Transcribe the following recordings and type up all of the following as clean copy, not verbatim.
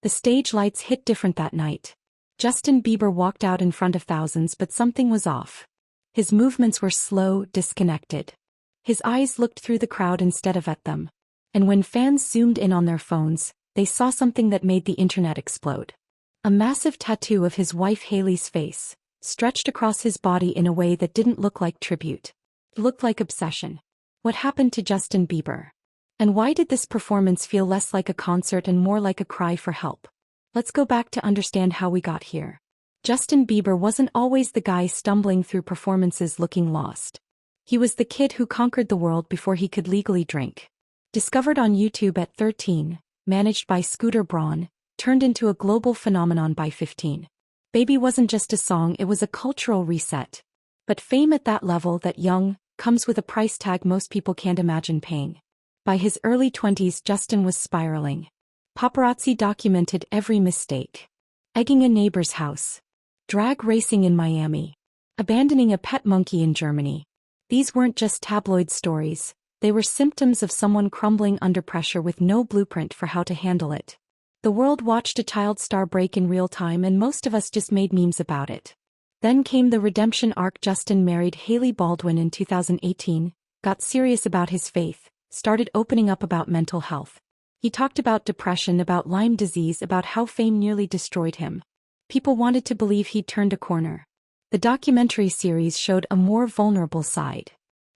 The stage lights hit different that night. Justin Bieber walked out in front of thousands, but something was off. His movements were slow, disconnected. His eyes looked through the crowd instead of at them. And when fans zoomed in on their phones, they saw something that made the internet explode. A massive tattoo of his wife Hailey's face, stretched across his body in a way that didn't look like tribute. It looked like obsession. What happened to Justin Bieber? And why did this performance feel less like a concert and more like a cry for help? Let's go back to understand how we got here. Justin Bieber wasn't always the guy stumbling through performances looking lost. He was the kid who conquered the world before he could legally drink. Discovered on YouTube at 13, managed by Scooter Braun, turned into a global phenomenon by 15. Baby wasn't just a song, it was a cultural reset. But fame at that level, that young, comes with a price tag most people can't imagine paying. By his early 20s, Justin was spiraling. Paparazzi documented every mistake. Egging a neighbor's house. Drag racing in Miami. Abandoning a pet monkey in Germany. These weren't just tabloid stories, they were symptoms of someone crumbling under pressure with no blueprint for how to handle it. The world watched a child star break in real time, and most of us just made memes about it. Then came the redemption arc. Justin married Hailey Baldwin in 2018, got serious about his faith, started opening up about mental health. He talked about depression, about Lyme disease, about how fame nearly destroyed him. People wanted to believe he'd turned a corner. The documentary series showed a more vulnerable side.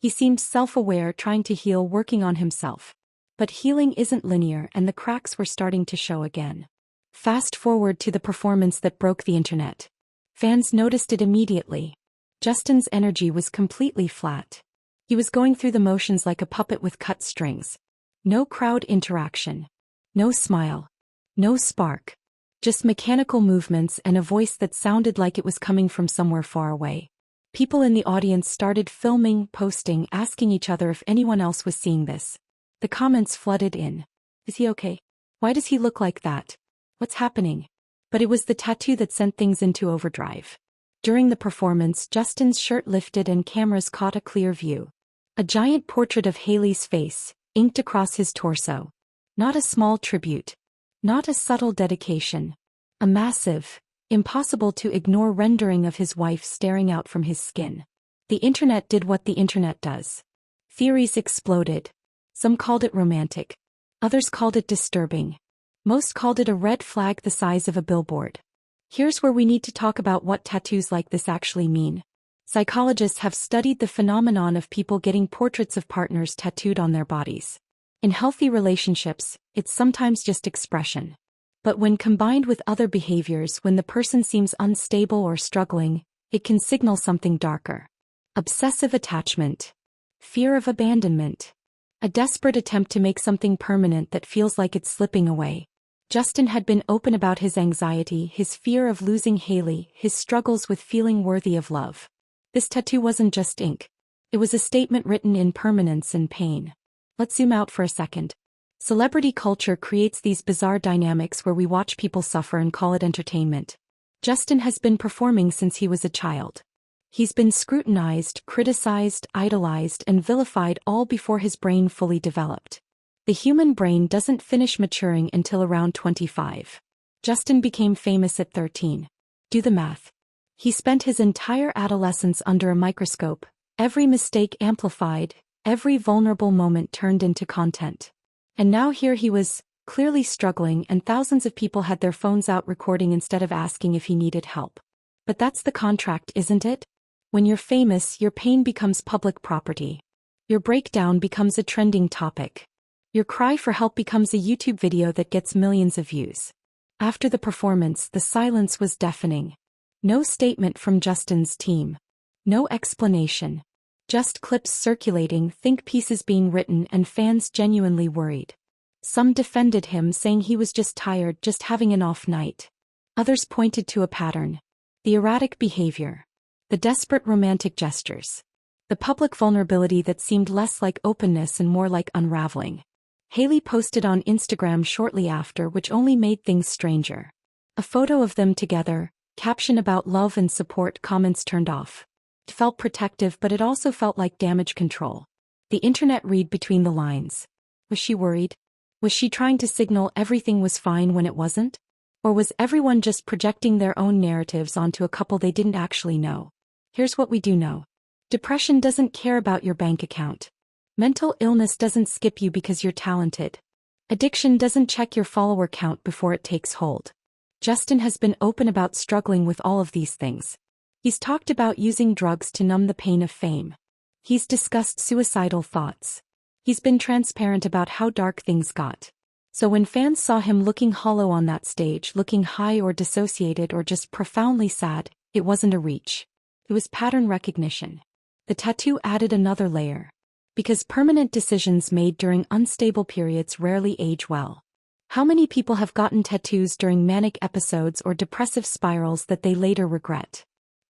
He seemed self-aware, trying to heal, working on himself. But healing isn't linear, and the cracks were starting to show again. Fast forward to the performance that broke the internet. Fans noticed it immediately. Justin's energy was completely flat. He was going through the motions like a puppet with cut strings. No crowd interaction. No smile. No spark. Just mechanical movements and a voice that sounded like it was coming from somewhere far away. People in the audience started filming, posting, asking each other if anyone else was seeing this. The comments flooded in. Is he okay? Why does he look like that? What's happening? But it was the tattoo that sent things into overdrive. During the performance, Justin's shirt lifted and cameras caught a clear view. A giant portrait of Hailey's face, inked across his torso. Not a small tribute. Not a subtle dedication. A massive, impossible to ignore rendering of his wife staring out from his skin. The internet did what the internet does. Theories exploded. Some called it romantic. Others called it disturbing. Most called it a red flag the size of a billboard. Here's where we need to talk about what tattoos like this actually mean. Psychologists have studied the phenomenon of people getting portraits of partners tattooed on their bodies. In healthy relationships, it's sometimes just expression. But when combined with other behaviors, when the person seems unstable or struggling, it can signal something darker. Obsessive attachment. Fear of abandonment. A desperate attempt to make something permanent that feels like it's slipping away. Justin had been open about his anxiety, his fear of losing Hailey, his struggles with feeling worthy of love. This tattoo wasn't just ink. It was a statement written in permanence and pain. Let's zoom out for a second. Celebrity culture creates these bizarre dynamics where we watch people suffer and call it entertainment. Justin has been performing since he was a child. He's been scrutinized, criticized, idolized, and vilified all before his brain fully developed. The human brain doesn't finish maturing until around 25. Justin became famous at 13. Do the math. He spent his entire adolescence under a microscope, every mistake amplified, every vulnerable moment turned into content. And now here he was, clearly struggling, and thousands of people had their phones out recording instead of asking if he needed help. But that's the contract, isn't it? When you're famous, your pain becomes public property. Your breakdown becomes a trending topic. Your cry for help becomes a YouTube video that gets millions of views. After the performance, the silence was deafening. No statement from Justin's team. No explanation. Just clips circulating, think pieces being written, and fans genuinely worried. Some defended him, saying he was just tired, just having an off night. Others pointed to a pattern. The erratic behavior. The desperate romantic gestures. The public vulnerability that seemed less like openness and more like unraveling. Hailey posted on Instagram shortly after, which only made things stranger. A photo of them together, caption about love and support, comments turned off. It felt protective, but it also felt like damage control. The internet read between the lines. Was she worried? Was she trying to signal everything was fine when it wasn't? Or was everyone just projecting their own narratives onto a couple they didn't actually know? Here's what we do know. Depression doesn't care about your bank account. Mental illness doesn't skip you because you're talented. Addiction doesn't check your follower count before it takes hold. Justin has been open about struggling with all of these things. He's talked about using drugs to numb the pain of fame. He's discussed suicidal thoughts. He's been transparent about how dark things got. So when fans saw him looking hollow on that stage, looking high or dissociated or just profoundly sad, it wasn't a reach. It was pattern recognition. The tattoo added another layer. Because permanent decisions made during unstable periods rarely age well. How many people have gotten tattoos during manic episodes or depressive spirals that they later regret?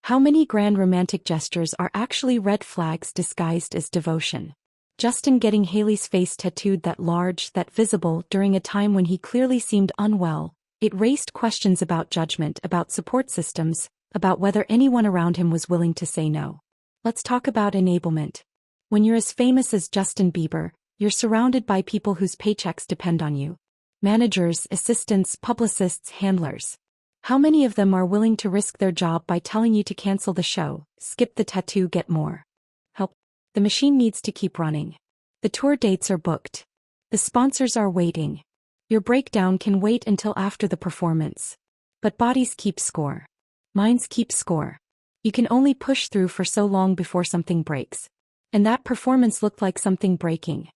How many grand romantic gestures are actually red flags disguised as devotion? Justin getting Hailey's face tattooed that large, that visible, during a time when he clearly seemed unwell, it raised questions about judgment, about support systems, about whether anyone around him was willing to say no. Let's talk about enablement. When you're as famous as Justin Bieber, you're surrounded by people whose paychecks depend on you. Managers, assistants, publicists, handlers. How many of them are willing to risk their job by telling you to cancel the show, skip the tattoo, get more help? The machine needs to keep running. The tour dates are booked. The sponsors are waiting. Your breakdown can wait until after the performance. But bodies keep score. Minds keep score. You can only push through for so long before something breaks. And that performance looked like something breaking.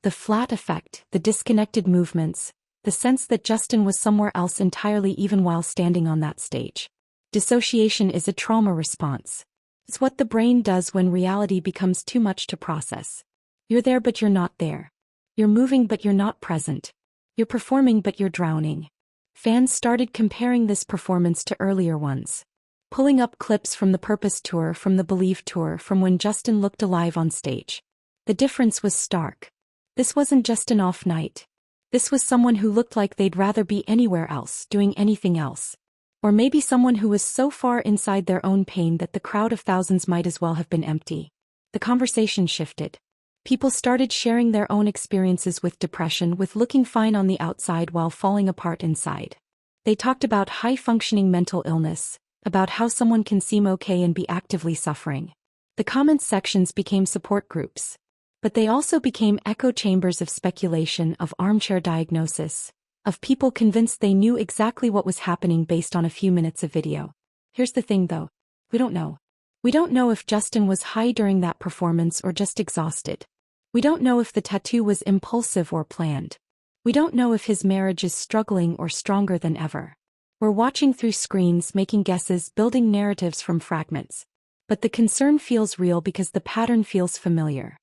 The flat effect, the disconnected movements, the sense that Justin was somewhere else entirely even while standing on that stage. Dissociation is a trauma response. It's what the brain does when reality becomes too much to process. You're there but you're not there. You're moving but you're not present. You're performing but you're drowning. Fans started comparing this performance to earlier ones. Pulling up clips from the Purpose Tour, from the Believe Tour, from when Justin looked alive on stage. The difference was stark. This wasn't just an off night. This was someone who looked like they'd rather be anywhere else, doing anything else. Or maybe someone who was so far inside their own pain that the crowd of thousands might as well have been empty. The conversation shifted. People started sharing their own experiences with depression, with looking fine on the outside while falling apart inside. They talked about high-functioning mental illness, about how someone can seem okay and be actively suffering. The comments sections became support groups. But they also became echo chambers of speculation, of armchair diagnosis, of people convinced they knew exactly what was happening based on a few minutes of video. Here's the thing though. We don't know. We don't know if Justin was high during that performance or just exhausted. We don't know if the tattoo was impulsive or planned. We don't know if his marriage is struggling or stronger than ever. We're watching through screens, making guesses, building narratives from fragments. But the concern feels real because the pattern feels familiar.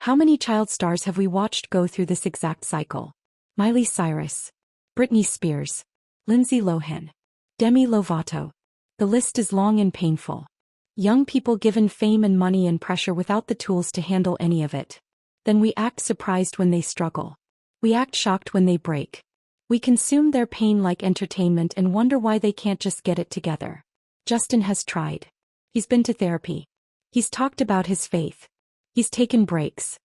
How many child stars have we watched go through this exact cycle? Miley Cyrus, Britney Spears, Lindsay Lohan, Demi Lovato. The list is long and painful. Young people given fame and money and pressure without the tools to handle any of it. Then we act surprised when they struggle. We act shocked when they break. We consume their pain like entertainment and wonder why they can't just get it together. Justin has tried. He's been to therapy. He's talked about his faith. He's taken breaks.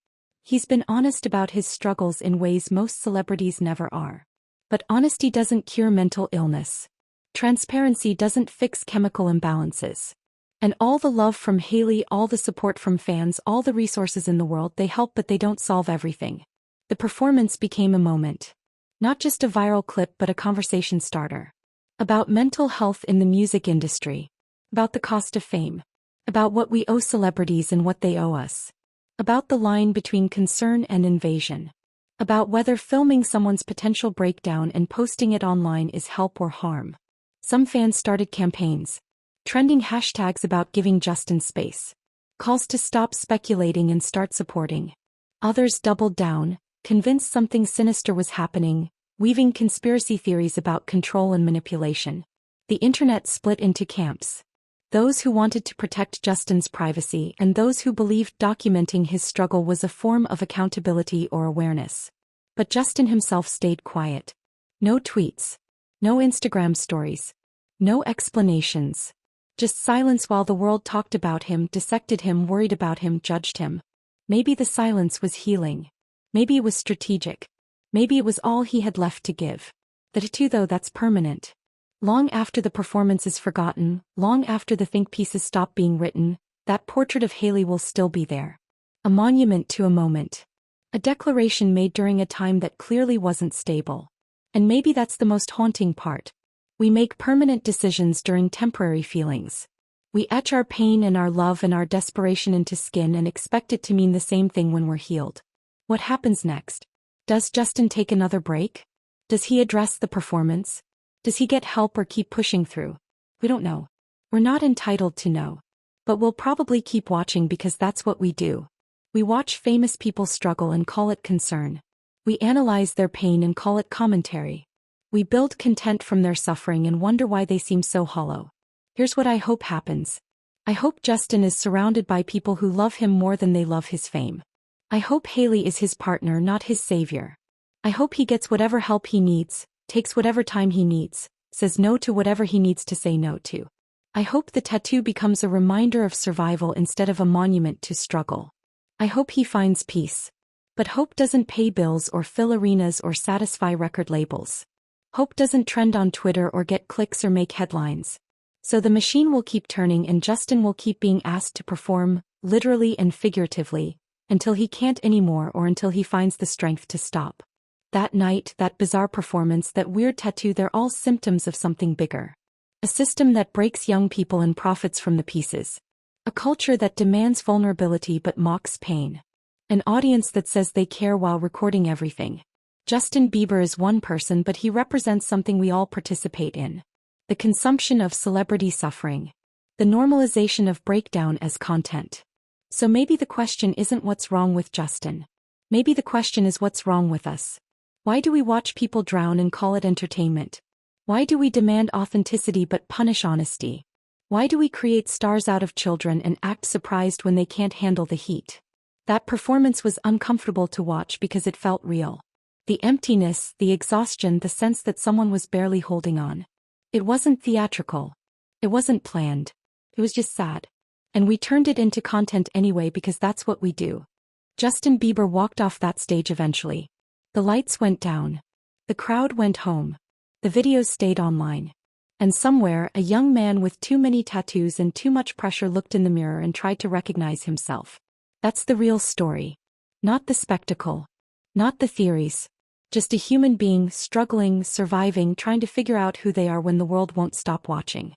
He's been honest about his struggles in ways most celebrities never are. But honesty doesn't cure mental illness. Transparency doesn't fix chemical imbalances. And all the love from Hailey, all the support from fans, all the resources in the world, they help but they don't solve everything. The performance became a moment. Not just a viral clip but a conversation starter. About mental health in the music industry. About the cost of fame. About what we owe celebrities and what they owe us. About the line between concern and invasion. About whether filming someone's potential breakdown and posting it online is help or harm. Some fans started campaigns. Trending hashtags about giving Justin space. Calls to stop speculating and start supporting. Others doubled down, convinced something sinister was happening, weaving conspiracy theories about control and manipulation. The internet split into camps. Those who wanted to protect Justin's privacy and those who believed documenting his struggle was a form of accountability or awareness. But Justin himself stayed quiet. No tweets. No Instagram stories. No explanations. Just silence while the world talked about him, dissected him, worried about him, judged him. Maybe the silence was healing. Maybe it was strategic. Maybe it was all he had left to give. The tattoo though, that's permanent. Long after the performance is forgotten, long after the think pieces stop being written, that portrait of Hailey will still be there. A monument to a moment. A declaration made during a time that clearly wasn't stable. And maybe that's the most haunting part. We make permanent decisions during temporary feelings. We etch our pain and our love and our desperation into skin and expect it to mean the same thing when we're healed. What happens next? Does Justin take another break? Does he address the performance? Does he get help or keep pushing through? We don't know. We're not entitled to know. But we'll probably keep watching because that's what we do. We watch famous people struggle and call it concern. We analyze their pain and call it commentary. We build content from their suffering and wonder why they seem so hollow. Here's what I hope happens. I hope Justin is surrounded by people who love him more than they love his fame. I hope Hailey is his partner, not his savior. I hope he gets whatever help he needs, takes whatever time he needs, says no to whatever he needs to say no to. I hope the tattoo becomes a reminder of survival instead of a monument to struggle. I hope he finds peace. But hope doesn't pay bills or fill arenas or satisfy record labels. Hope doesn't trend on Twitter or get clicks or make headlines. So the machine will keep turning and Justin will keep being asked to perform, literally and figuratively, until he can't anymore or until he finds the strength to stop. That night, that bizarre performance, that weird tattoo, they're all symptoms of something bigger. A system that breaks young people and profits from the pieces. A culture that demands vulnerability but mocks pain. An audience that says they care while recording everything. Justin Bieber is one person, but he represents something we all participate in. The consumption of celebrity suffering. The normalization of breakdown as content. So maybe the question isn't what's wrong with Justin. Maybe the question is what's wrong with us. Why do we watch people drown and call it entertainment? Why do we demand authenticity but punish honesty? Why do we create stars out of children and act surprised when they can't handle the heat? That performance was uncomfortable to watch because it felt real. The emptiness, the exhaustion, the sense that someone was barely holding on. It wasn't theatrical. It wasn't planned. It was just sad. And we turned it into content anyway because that's what we do. Justin Bieber walked off that stage eventually. The lights went down. The crowd went home. The videos stayed online. And somewhere, a young man with too many tattoos and too much pressure looked in the mirror and tried to recognize himself. That's the real story. Not the spectacle. Not the theories. Just a human being struggling, surviving, trying to figure out who they are when the world won't stop watching.